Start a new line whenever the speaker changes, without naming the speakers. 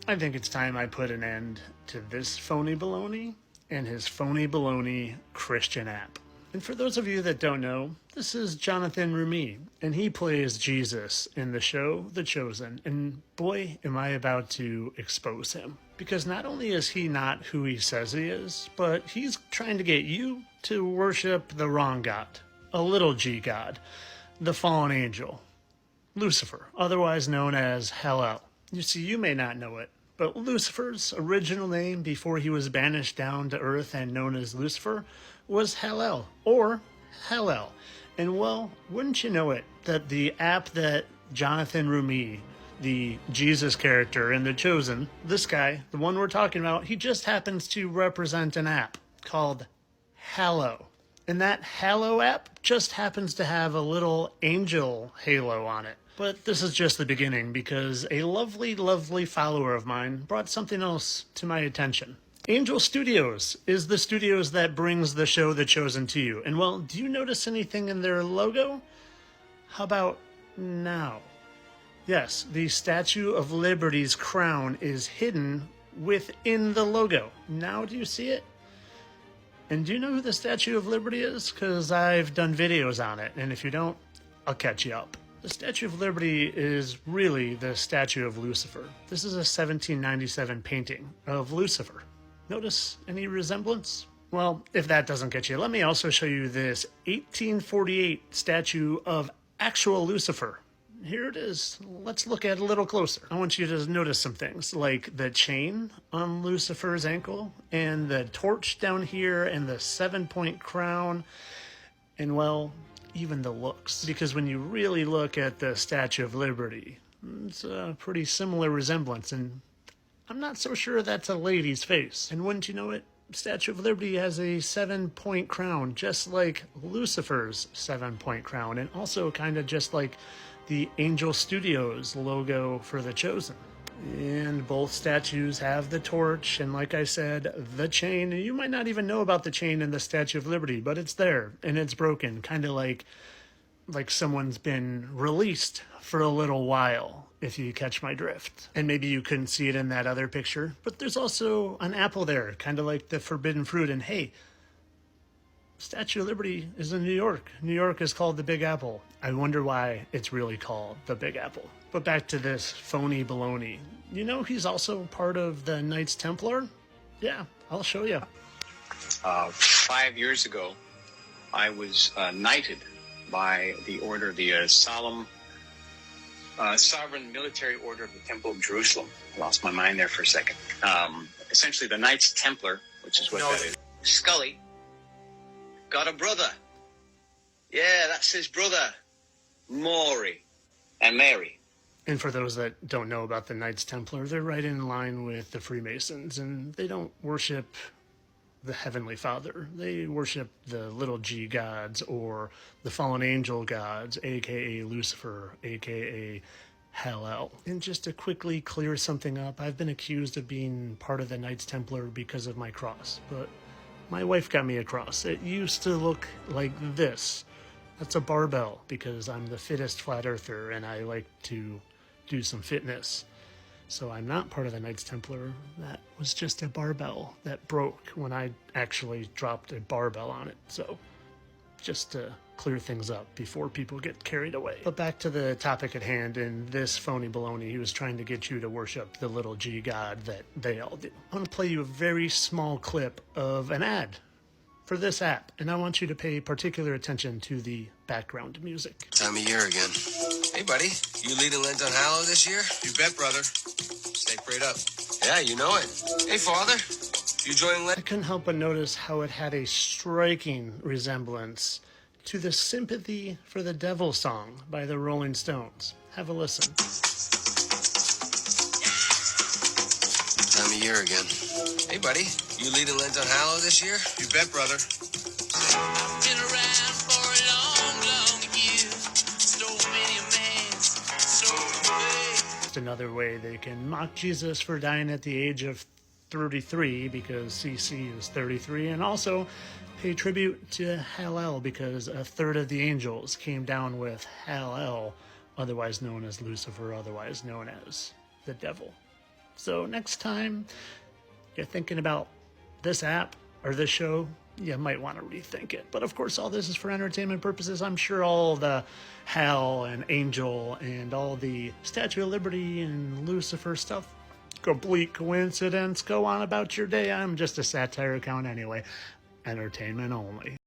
I think it's time I put an end to this phony baloney and his phony baloney Christian app. And for those of you that don't know, this is Jonathan Roumie, and he plays Jesus in the show The Chosen, and boy, am I about to expose him. Because not only is he not who he says he is, but he's trying to get you to worship the wrong God, a little g God, the fallen angel, Lucifer, otherwise known as Hell. You see, you may not know it, but Lucifer's original name before he was banished down to earth and known as Lucifer was Hell, or Hell. And well, wouldn't you know it, that the app that Jonathan Roumie, the Jesus character in The Chosen, this guy, the one we're talking about, he just happens to represent an app called Halo. And that Halo app just happens to have a little angel halo on it. But this is just the beginning, because a lovely, lovely follower of mine brought something else to my attention. Angel Studios is the studios that brings the show The Chosen to you. And well, do you notice anything in their logo? How about now? Yes, the Statue of Liberty's crown is hidden within the logo. Now do you see it? And do you know who the Statue of Liberty is? Because I've done videos on it, and if you don't, I'll catch you up. The Statue of Liberty is really the statue of Lucifer. This is a 1797 painting of Lucifer. Notice any resemblance? Well, if that doesn't get you, let me also show you this 1848 statue of actual Lucifer. Here it is. Let's look at it a little closer. I want you to notice some things, like the chain on Lucifer's ankle, and the torch down here, and the 7-point crown, and well, even the looks. Because when you really look at the Statue of Liberty, it's a pretty similar resemblance, and I'm not so sure that's a lady's face. And wouldn't you know it, Statue of Liberty has a 7-point crown, just like Lucifer's 7-point crown, and also kind of just like the Angel Studios logo for The Chosen. And both statues have the torch, and like I said, the chain. And you might not even know about the chain in the Statue of Liberty, but it's there, and it's broken, kind of like someone's been released for a little while, if you catch my drift. And maybe you couldn't see it in that other picture, but there's also an apple there, kind of like the forbidden fruit. And hey, Statue of Liberty is in New York. New York is called the Big Apple. I wonder why it's really called the Big Apple. But back to this phony baloney. You know he's also part of the Knights Templar? Yeah, I'll show you.
5 years ago, I was knighted by the order, the Sovereign Military Order of the Temple of Jerusalem. I lost my mind there for a second. Essentially, the Knights Templar, which is what that is. Scully got a brother. Yeah, that's his brother, Maury and Mary.
And for those that don't know about the Knights Templar, they're right in line with the Freemasons, and they don't worship the Heavenly Father. They worship the little g gods, or the fallen angel gods, aka Lucifer, aka Hell. And just to quickly clear something up, I've been accused of being part of the Knights Templar because of my cross, but my wife got me a cross. It used to look like this. That's a barbell, because I'm the fittest flat earther and I like to do some fitness. So I'm not part of the Knights Templar. That was just a barbell that broke when I actually dropped a barbell on it. So just to clear things up before people get carried away. But back to the topic at hand, and this phony baloney, he was trying to get you to worship the little g god that they all do. I want to play you a very small clip of an ad for this app, and I want you to pay particular attention to the background music.
Time of year again. Hey, buddy, you leading Lent on Hallow this year?
You bet, brother. Stay prayed up.
Yeah, you know it. Hey, Father, you joining Lent?
I couldn't help but notice how it had a striking resemblance to the Sympathy for the Devil song by the Rolling Stones. Have a listen.
Time of year again. Hey, buddy, you leading Lent on Hallow this year?
You bet, brother.
Been around for a long, long year. So many men, so many.
Just another way they can mock Jesus for dying at the age of 33, because CC is 33, and also pay tribute to Hell, because a third of the angels came down with Hell, otherwise known as Lucifer, otherwise known as the devil. So next time you're thinking about this app or this show, you might want to rethink it. But of course, all this is for entertainment purposes. I'm sure all the hell and angel and all the Statue of Liberty and Lucifer stuff, complete coincidence. Go on about your day. I'm just a satire account anyway. Entertainment only.